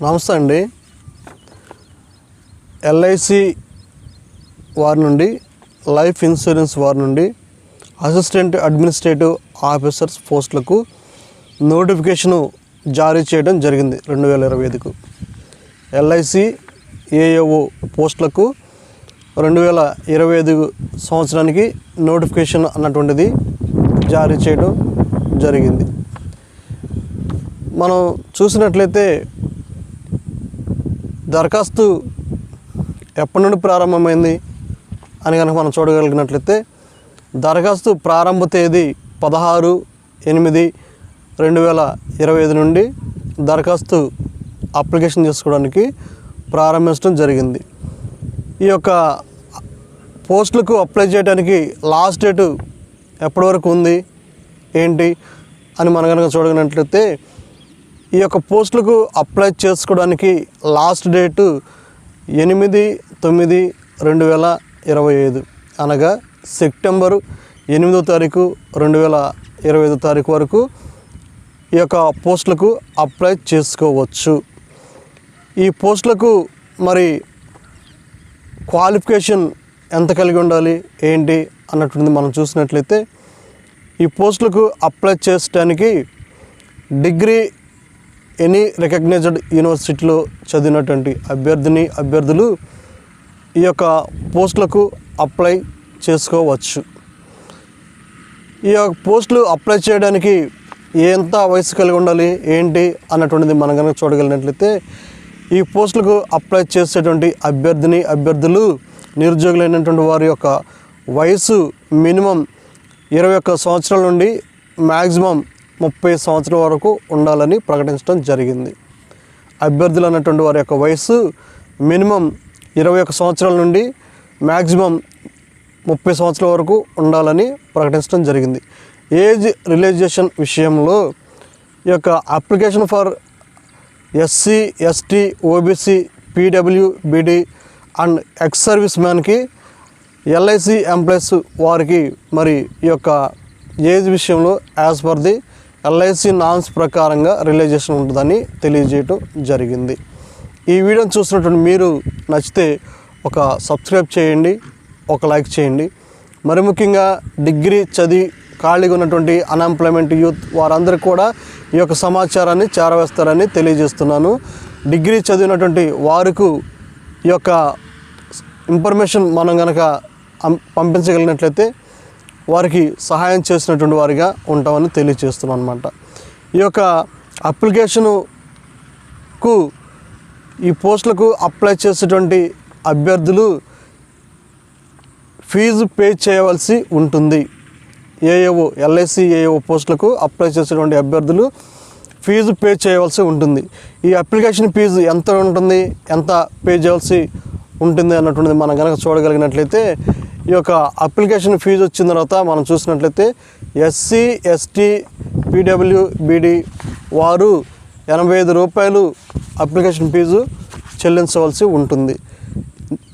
నమస్తే అండి. ఎల్ఐసి వారి నుండి, లైఫ్ ఇన్సూరెన్స్ వారి నుండి అసిస్టెంట్ అడ్మినిస్ట్రేటివ్ ఆఫీసర్స్ పోస్టులకు నోటిఫికేషను జారీ చేయడం జరిగింది 2025కు. ఎల్ఐసి ఏఏఓ పోస్టులకు 2025 సంవత్సరానికి నోటిఫికేషన్ అన్నటువంటిది జారీ చేయడం జరిగింది. మనం చూసినట్లయితే దరఖాస్తు ఎప్పటి నుండి ప్రారంభమైంది అని కనుక మనం చూడగలిగినట్లయితే దరఖాస్తు ప్రారంభ తేదీ 16/8/2025 నుండి దరఖాస్తు అప్లికేషన్ చేసుకోవడానికి ప్రారంభించడం జరిగింది. ఈ యొక్క పోస్టులకు అప్లై చేయడానికి లాస్ట్ డేటు ఎప్పటి వరకు ఉంది ఏంటి అని మనం కనుక చూడగలిగినట్లయితే ఈ యొక్క పోస్టులకు అప్లై చేసుకోవడానికి లాస్ట్ డేటు 8/9/2025 అనగా సెప్టెంబరు 8వ తారీఖు 2025 వరకు ఈ యొక్క పోస్టులకు అప్లై చేసుకోవచ్చు. ఈ పోస్టులకు మరి క్వాలిఫికేషన్ ఎంత కలిగి ఉండాలి ఏంటి అన్నటువంటిది మనం చూసినట్లయితే ఈ పోస్టులకు అప్లై చేయడానికి డిగ్రీ ఎనీ రికగ్నైజ్డ్ యూనివర్సిటీలో చదివినటువంటి అభ్యర్థులు ఈ యొక్క పోస్టులకు అప్లై చేసుకోవచ్చు. ఈ యొక్క పోస్టులు అప్లై చేయడానికి ఎంత వయసు కలిగి ఉండాలి ఏంటి అన్నటువంటిది మనం కనుక చూడగలిగినట్లయితే ఈ పోస్టులకు అప్లై చేసేటువంటి అభ్యర్థులు నిరుద్యోగులైనటువంటి వారి యొక్క వయసు మినిమం 21 సంవత్సరాల నుండి మ్యాక్సిమం 30 సంవత్సరాల వరకు ఉండాలని ప్రకటించడం జరిగింది. అభ్యర్థులు అన్నటువంటి వారి యొక్క వయసు మినిమం 21 సంవత్సరాల నుండి మ్యాక్సిమం 30 సంవత్సరాల వరకు ఉండాలని ప్రకటించడం జరిగింది. ఏజ్ రిలాక్సేషన్ విషయంలో ఈ యొక్క application for SC, ST, OBC, PWBD and ex service మ్యాన్కి ఎల్ఐసి ఎంప్లాయీస్ వారికి మరి ఈ యొక్క ఏజ్ విషయంలో as per the LIC norms ప్రకారంగా రిలాక్సేషన్ ఉంటుందని తెలియజేయటం జరిగింది. ఈ వీడియోని చూసినటువంటి మీరు నచ్చితే ఒక సబ్స్క్రైబ్ చేయండి, ఒక లైక్ చేయండి. మరి ముఖ్యంగా డిగ్రీ చదివి ఖాళీగా ఉన్నటువంటి అన్ఎంప్లాయ్మెంట్ యూత్ వారందరికీ కూడా ఈ యొక్క సమాచారాన్ని చేరవేస్తారని తెలియజేస్తున్నాను. డిగ్రీ చదివినటువంటి వారికి ఈ యొక్క ఇన్ఫర్మేషన్ మనం కనుక పంపించగలిగినట్లయితే వారికి సహాయం చేసినటువంటి వారిగా ఉంటామని తెలియజేస్తున్నాం అన్నమాట. ఈ యొక్క అప్లికేషన్కు ఈ పోస్టులకు అప్లై చేసేటువంటి అభ్యర్థులు ఫీజు పే చేయవలసి ఉంటుంది. ఎల్ఐసి ఏఏఓ పోస్టులకు అప్లై చేసేటువంటి అభ్యర్థులు ఫీజు పే చేయవలసి ఉంటుంది. ఈ అప్లికేషన్ ఫీజు ఎంత ఉంటుంది, ఎంత పే చేయవలసి ఉంటుంది అన్నటువంటిది మనం కనుక చూడగలిగినట్లయితే ఈ యొక్క అప్లికేషన్ ఫీజు వచ్చిన తర్వాత మనం చూసినట్లయితే ఎస్సీ, ఎస్టీ, పీడబ్ల్యూబీడీ వారు ₹85 అప్లికేషన్ ఫీజు చెల్లించవలసి ఉంటుంది.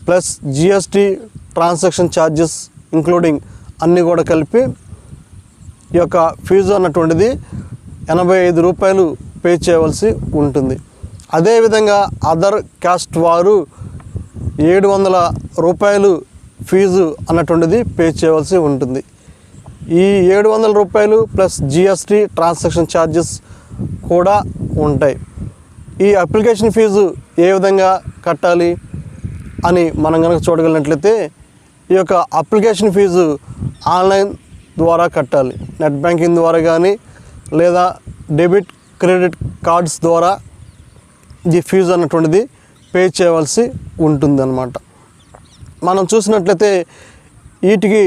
Plus GST, transaction charges including అన్నీ కూడా కలిపి ఈ యొక్క ఫీజు అన్నటువంటిది ₹85 పే చేయవలసి ఉంటుంది. అదేవిధంగా అదర్ క్యాస్ట్ వారు ₹700 ఫీజు అన్నటువంటిది పే చేయవలసి ఉంటుంది. ఈ ₹700 ప్లస్ జిఎస్టీ, ట్రాన్సాక్షన్ ఛార్జెస్ కూడా ఉంటాయి. ఈ అప్లికేషన్ ఫీజు ఏ విధంగా కట్టాలి అని మనం కనుక చూడగలిగినట్లయితే ఈ యొక్క అప్లికేషన్ ఫీజు ఆన్లైన్ ద్వారా కట్టాలి. నెట్ బ్యాంకింగ్ ద్వారా కానీ లేదా డెబిట్, క్రెడిట్ కార్డ్స్ ద్వారా ఈ ఫీజు అన్నటువంటిది పే చేయవలసి ఉంటుందన్నమాట. మనం చూసినట్లయితే వీటికి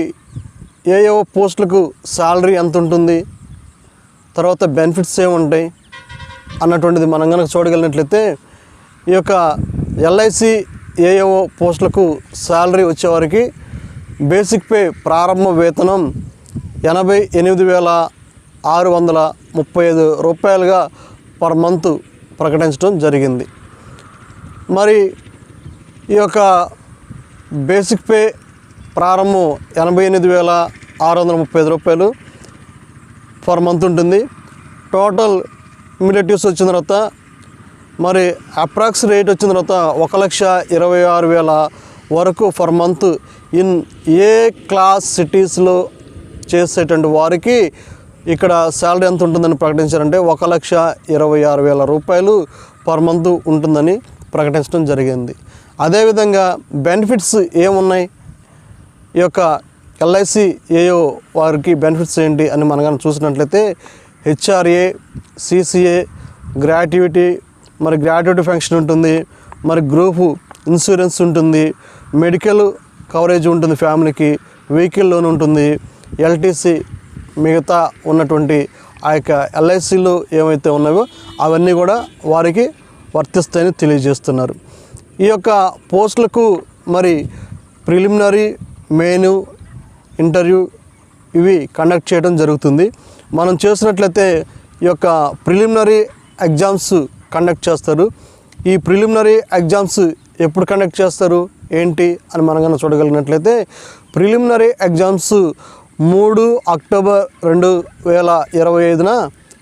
ఏవో పోస్టులకు శాలరీ ఎంత ఉంటుంది, తర్వాత బెనిఫిట్స్ ఏముంటాయి అన్నటువంటిది మనం కనుక చూడగలిగినట్లయితే ఈ యొక్క ఎల్ఐసి ఏఏఓ పోస్టులకు శాలరీ వచ్చేవారికి బేసిక్ పే ప్రారంభ వేతనం ₹88,635 పర్ మంత్ ప్రకటించడం జరిగింది. మరి ఈ యొక్క బేసిక్ పే ప్రారంభం ₹88,635 పర్ మంత్ ఉంటుంది. టోటల్ ఇమ్యూనిటీస్ వచ్చిన తర్వాత మరి అప్రాక్స్ రేట్ వచ్చిన తర్వాత 1,26,000 వరకు for month in a class సిటీస్లో చేసేటువంటి వారికి ఇక్కడ శాలరీ ఎంత ఉంటుందని ప్రకటించారంటే 1,26,000 రూపాయలు పర్ మంత్ ఉంటుందని ప్రకటించడం జరిగింది. అదేవిధంగా బెనిఫిట్స్ ఏమున్నాయి, ఈ యొక్క ఎల్ఐసి ఏయో వారికి బెనిఫిట్స్ ఏంటి అని మనం కానీ చూసినట్లయితే హెచ్ఆర్ఏ, సిసిఏ, గ్రాట్యుటీ, మరి గ్రాట్యుటీ ఫంక్షన్ ఉంటుంది, మరి గ్రూప్ ఇన్సూరెన్స్ ఉంటుంది, మెడికల్ కవరేజ్ ఉంటుంది, ఫ్యామిలీకి వెహికల్ లోన్ ఉంటుంది, ఎల్టీసీ మిగతా ఉన్నటువంటి ఆ యొక్క ఎల్ఐసిలో ఏమైతే ఉన్నాయో అవన్నీ కూడా వారికి వర్తిస్తాయని తెలియజేస్తున్నారు. ఈ యొక్క పోస్టులకు మరి ప్రిలిమినరీ, మెయిన్, ఇంటర్వ్యూ ఇవి కండక్ట్ చేయడం జరుగుతుంది. మనం చేసినట్లయితే ఈ యొక్క ప్రిలిమినరీ ఎగ్జామ్స్ కండక్ట్ చేస్తారు. ఈ ప్రిలిమినరీ ఎగ్జామ్స్ ఎప్పుడు కండక్ట్ చేస్తారు ఏంటి అని మనం కనుక చూడగలిగినట్లయితే ప్రిలిమినరీ ఎగ్జామ్స్ 3 అక్టోబర్ 2025న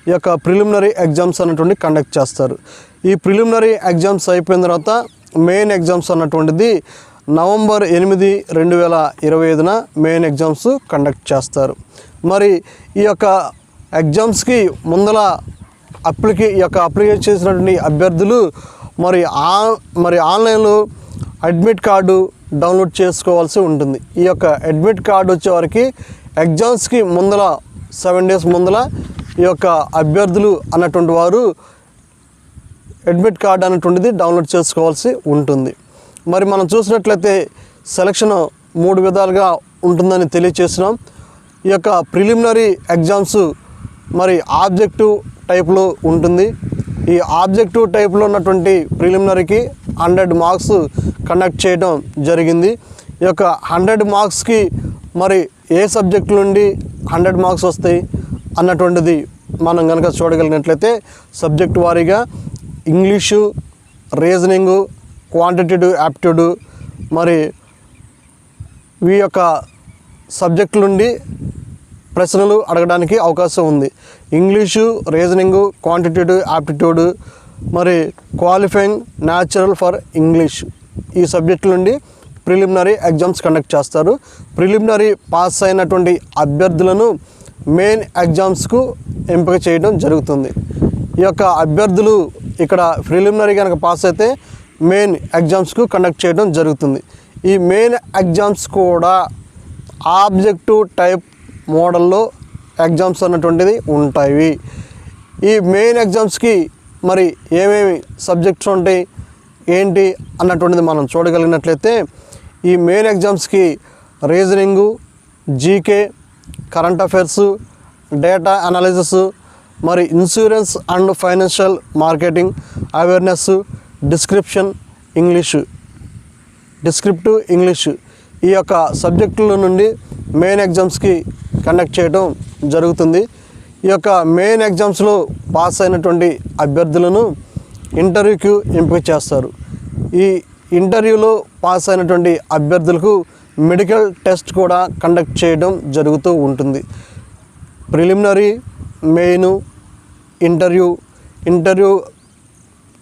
ఈ యొక్క ప్రిలిమినరీ ఎగ్జామ్స్ అన్నటువంటి కండక్ట్ చేస్తారు. ఈ ప్రిలిమినరీ ఎగ్జామ్స్ అయిపోయిన తర్వాత మెయిన్ ఎగ్జామ్స్ అన్నటువంటిది నవంబర్ 8, 2025న మెయిన్ ఎగ్జామ్స్ కండక్ట్ చేస్తారు. మరి ఈ యొక్క ఎగ్జామ్స్కి ముందల అప్లికేషన్ చేసినటువంటి అభ్యర్థులు మరి ఆన్లైన్లో అడ్మిట్ కార్డు డౌన్లోడ్ చేసుకోవాల్సి ఉంటుంది. ఈ యొక్క అడ్మిట్ కార్డు వచ్చేవారికి ఎగ్జామ్స్కి ముందల 7 days ముందల ఈ యొక్క అభ్యర్థులు అన్నటువంటి వారు అడ్మిట్ కార్డు అనేటువంటిది డౌన్లోడ్ చేసుకోవాల్సి ఉంటుంది. మరి మనం చూసినట్లయితే సెలక్షన్ 3 విధాలుగా ఉంటుందని తెలియచేసినాం. ఈ యొక్క ప్రిలిమినరీ ఎగ్జామ్స్ మరి ఆబ్జెక్టివ్ టైప్లో ఉంటుంది. ఈ ఆబ్జెక్టివ్ టైప్లో ఉన్నటువంటి ప్రిలిమినరీకి 100 మార్క్స్ కండక్ట్ చేయడం జరిగింది. ఈ యొక్క 100 మార్క్స్కి మరి ఏ సబ్జెక్టు నుండి 100 మార్క్స్ వస్తాయి అన్నటువంటిది మనం కనుక చూడగలిగినట్లయితే సబ్జెక్ట్ వారీగా ఇంగ్లీషు, రీజనింగు, క్వాంటిటేటివ్ యాప్టిట్యూడ్ మరి ఈ యొక్క సబ్జెక్టు నుండి ప్రశ్నలు అడగడానికి అవకాశం ఉంది. ఇంగ్లీషు, రీజనింగు, క్వాంటిటేటివ్ యాప్టిట్యూడ్ మరి క్వాలిఫైయింగ్ న్యాచురల్ ఫర్ ఇంగ్లీష్ ఈ సబ్జెక్టు నుండి ప్రిలిమినరీ ఎగ్జామ్స్ కండక్ట్ చేస్తారు. ప్రిలిమినరీ పాస్ అయినటువంటి అభ్యర్థులను మెయిన్ ఎగ్జామ్స్కు ఎంపిక చేయడం జరుగుతుంది. ఈ యొక్క అభ్యర్థులు ఇక్కడ ప్రిలిమినరీ కనుక పాస్ అయితే మెయిన్ ఎగ్జామ్స్కు కండక్ట్ చేయడం జరుగుతుంది. ఈ మెయిన్ ఎగ్జామ్స్ కూడా ఆబ్జెక్టివ్ టైప్ మోడల్లో ఎగ్జామ్స్ అన్నటువంటిది ఉంటాయి. ఈ మెయిన్ ఎగ్జామ్స్కి మరి ఏమేమి సబ్జెక్ట్స్ ఉంటాయి ఏంటి అన్నటువంటిది మనం చూడగలిగినట్లయితే ఈ మెయిన్ ఎగ్జామ్స్కి reasoning, GK, current affairs, data analysis, మరి insurance and financial marketing awareness, descriptive English ఈ యొక్క సబ్జెక్టుల నుండి మెయిన్ ఎగ్జామ్స్కి కండక్ట్ చేయడం జరుగుతుంది. ఈ యొక్క మెయిన్ ఎగ్జామ్స్లో పాస్ అయినటువంటి అభ్యర్థులను ఇంటర్వ్యూకి ఎంపిక చేస్తారు. ఈ ఇంటర్వ్యూలో పాస్ అయినటువంటి అభ్యర్థులకు మెడికల్ టెస్ట్ కూడా కండక్ట్ చేయడం జరుగుతూ ఉంటుంది. ప్రిలిమినరీ, మెయిన్, ఇంటర్వ్యూ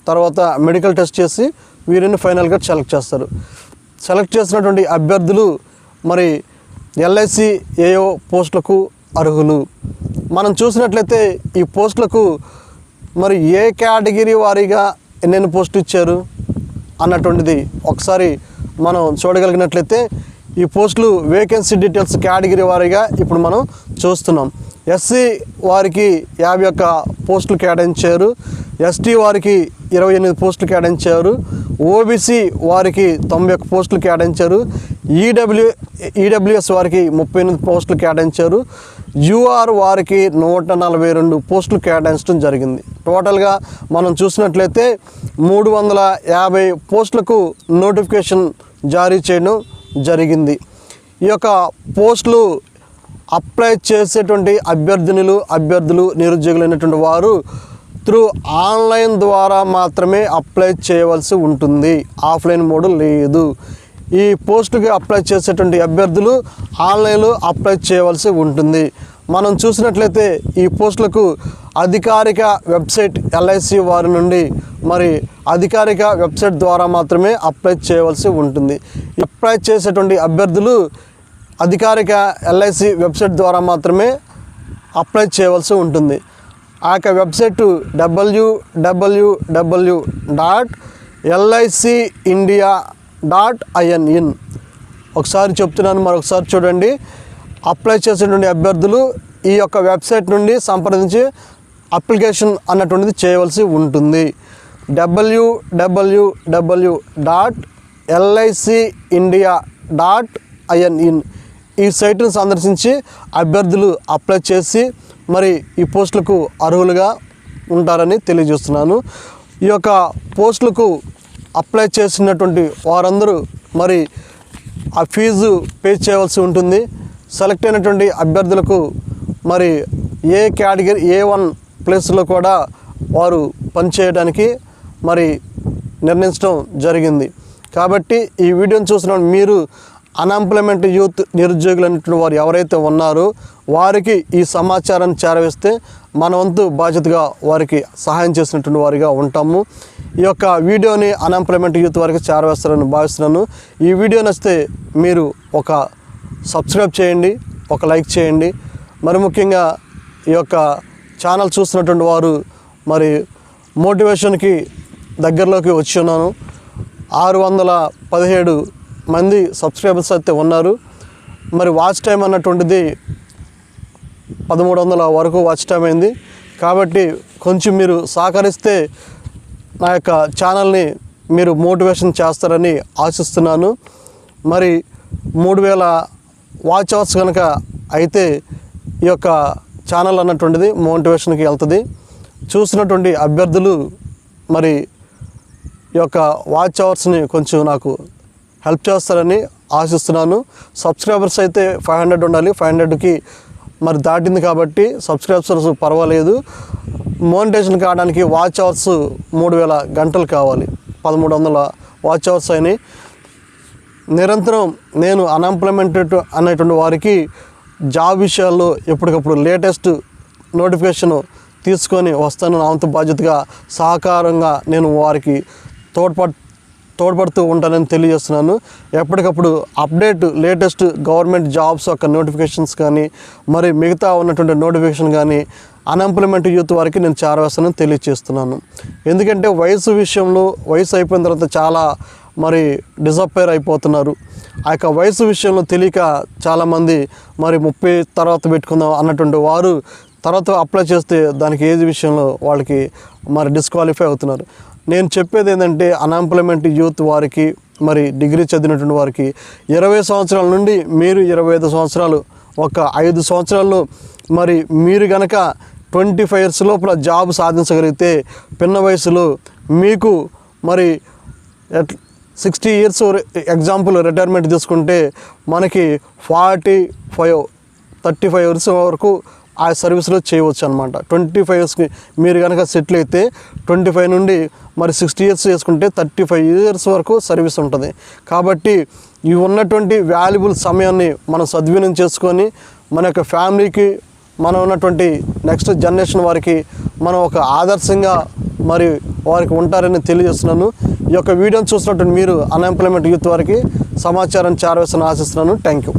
తర్వాత మెడికల్ టెస్ట్ చేసి వీరిని ఫైనల్గా సెలెక్ట్ చేస్తారు. సెలెక్ట్ చేసినటువంటి అభ్యర్థులు మరి ఎల్ఐసి ఏఓ పోస్టులకు అర్హులు. మనం చూసినట్లయితే ఈ పోస్టులకు మరి ఏ కేటగిరీ వారీగా ఎన్నెన్ని పోస్టులు ఇచ్చారు అన్నటువంటిది ఒకసారి మనం చూడగలిగినట్లయితే ఈ పోస్టులు వేకెన్సీ డీటెయిల్స్ కేటగిరీ వారీగా ఇప్పుడు మనం చూస్తున్నాం. ఎస్సీ వారికి 51 పోస్టులు కేటాయించారు, ఎస్టీ వారికి 28 పోస్టులు కేటాయించారు, ఓబీసీ వారికి 91 పోస్టులు కేటాయించారు, ఈడబ్ల్యూఎస్ వారికి 38 పోస్టులు కేటాయించారు, యూఆర్ వారికి 142 పోస్టులు కేటాయించడం జరిగింది. టోటల్గా మనం చూసినట్లయితే 350 పోస్టులకు నోటిఫికేషన్ జారీ చేయడం జరిగింది. ఈ యొక్క పోస్టులు అప్లై చేసేటువంటి అభ్యర్థులు నిరుద్యోగులైనటువంటి వారు త్రూ ఆన్లైన్ ద్వారా మాత్రమే అప్లై చేయవలసి ఉంటుంది. ఆఫ్లైన్ మోడ్ లేదు. ఈ పోస్టుకి అప్లై చేసేటువంటి అభ్యర్థులు ఆన్లైన్లో అప్లై చేయవలసి ఉంటుంది. మనం చూసినట్లయితే ఈ పోస్టులకు అధికారిక వెబ్సైట్ ఎల్ఐసి వారి నుండి మరి అధికారిక వెబ్సైట్ ద్వారా మాత్రమే అప్లై చేయవలసి ఉంటుంది. అప్లై చేసేటువంటి అభ్యర్థులు అధికారిక ఎల్ఐసి వెబ్సైట్ ద్వారా మాత్రమే అప్లై చేయవలసి ఉంటుంది. ఆ యొక్క వెబ్సైట్ www.liceindia.in. ఒకసారి చెప్తున్నాను, మరొకసారి చూడండి. అప్లై చేసేటువంటి అభ్యర్థులు ఈ యొక్క వెబ్సైట్ నుండి సంప్రదించి అప్లికేషన్ అన్నటువంటిది చేయవలసి ఉంటుంది. www.liceindia.in ఈ సైట్ను సందర్శించి అభ్యర్థులు అప్లై చేసి మరి ఈ పోస్టులకు అర్హులుగా ఉంటారని తెలియజేస్తున్నాను. ఈ యొక్క పోస్టులకు అప్లై చేసినటువంటి వారందరూ మరి ఆ ఫీజు పే చేయవలసి ఉంటుంది. సెలెక్ట్ అయినటువంటి అభ్యర్థులకు మరి ఏ కేటగిరీ A1 ప్లేస్లో కూడా వారు పనిచేయడానికి మరి నిర్ణయించడం జరిగింది. కాబట్టి ఈ వీడియోని చూసిన మీరు అన్ఎంప్లాయ్మెంట్ యూత్ నిరుద్యోగులు అనేటువంటి వారు ఎవరైతే ఉన్నారో వారికి ఈ సమాచారాన్ని చేరవేస్తే మన వంతు బాధ్యతగా వారికి సహాయం చేసినటువంటి వారిగా ఉంటాము. ఈ యొక్క వీడియోని అన్ఎంప్లాయ్మెంట్ యూత్ వారికి చేరవేస్తారని భావిస్తున్నాను. ఈ వీడియో నచ్చితే మీరు ఒక సబ్స్క్రైబ్ చేయండి, ఒక లైక్ చేయండి. మరి ముఖ్యంగా ఈ యొక్క ఛానల్ చూస్తున్నటువంటి వారు మరి మోటివేషన్కి దగ్గరలోకి వచ్చి ఉన్నాను. 617 మంది సబ్స్క్రైబర్స్ అయితే ఉన్నారు. మరి వాచ్ టైం అన్నటువంటిది 1300 వరకు వాచ్ టైం అయింది. కాబట్టి కొంచెం మీరు సహకరిస్తే నా యొక్క ఛానల్ని మీరు మోటివేషన్ చేస్తారని ఆశిస్తున్నాను. మరి 3000 వాచ్ అవర్స్ కనుక అయితే ఈ యొక్క ఛానల్ అన్నటువంటిది మోటివేషన్కి వెళ్తుంది. చూసినటువంటి అభ్యర్థులు మరి ఈ యొక్క వాచ్ అవర్స్ని కొంచెం నాకు హెల్ప్ చేస్తారని ఆశిస్తున్నాను. సబ్స్క్రైబర్స్ అయితే 500 ఉండాలి. 500కి మరి దాటింది కాబట్టి సబ్స్క్రైబర్స్ పర్వాలేదు. మోనిటైజేషన్ కావడానికి వాచ్ అవర్స్ 3000 గంటలు కావాలి. 1300 వాచ్ అవర్స్ అయినాయి. నిరంతరం నేను అన్ఎంప్లాయ్మెంట్ అనేటువంటి వారికి జాబ్ విషయాల్లో ఎప్పటికప్పుడు లేటెస్ట్ నోటిఫికేషన్ తీసుకొని వస్తాను. నా వంతు బాధ్యతగా సహకారంగా నేను వారికి తోడ్పడుతూ ఉంటానని తెలియజేస్తున్నాను. ఎప్పటికప్పుడు అప్డేట్ లేటెస్ట్ గవర్నమెంట్ జాబ్స్ యొక్క నోటిఫికేషన్స్ కానీ మరి మిగతా ఉన్నటువంటి నోటిఫికేషన్ కానీ అన్ఎంప్లాయ్మెంట్ యూత్ వారికి నేను చేరవేస్తానని తెలియజేస్తున్నాను. ఎందుకంటే వయసు విషయంలో వయసు అయిపోయిన తర్వాత చాలా మరి డిసప్పైర్ అయిపోతున్నారు. ఆ యొక్క వయసు విషయంలో తెలియక చాలామంది మరి 30 తర్వాత పెట్టుకుందాం అన్నటువంటి వారు తర్వాత అప్లై చేస్తే దానికి ఏజ్ విషయంలో వాళ్ళకి మరి డిస్క్వాలిఫై అవుతున్నారు. నేను చెప్పేది ఏంటంటే అన్ఎంప్లాయ్మెంట్ యూత్ వారికి మరి డిగ్రీ చదివినటువంటి వారికి 20 సంవత్సరాల నుండి మీరు 25 సంవత్సరాలు ఒక 5 సంవత్సరాల్లో మరి మీరు కనుక 25 years లోపల జాబ్ సాధించగలిగితే పిన్న వయసులో మీకు మరి 60 years ఎగ్జాంపుల్ రిటైర్మెంట్ తీసుకుంటే మనకి 35 years వరకు ఆ సర్వీస్లో చేయవచ్చు అనమాట. 25 yearsకి మీరు కనుక సెటిల్ అయితే 25 నుండి మరి 60 years చేసుకుంటే 35 years వరకు సర్వీస్ ఉంటుంది. కాబట్టి ఈ ఉన్నటువంటి వాల్యుబుల్ సమయాన్ని మనం సద్వినియోగం చేసుకొని మన యొక్క ఫ్యామిలీకి మనం ఉన్నటువంటి నెక్స్ట్ జనరేషన్ వారికి మనం ఒక ఆదర్శంగా మరి వారికి ఉంటారని తెలియజేస్తున్నాను. ఈ యొక్క వీడియోని చూసినట్టు మీరు అన్ఎంప్లాయ్మెంట్ యూత్ వారికి సమాచారం చేరవేస్తారని ఆశిస్తున్నాను. Thank you.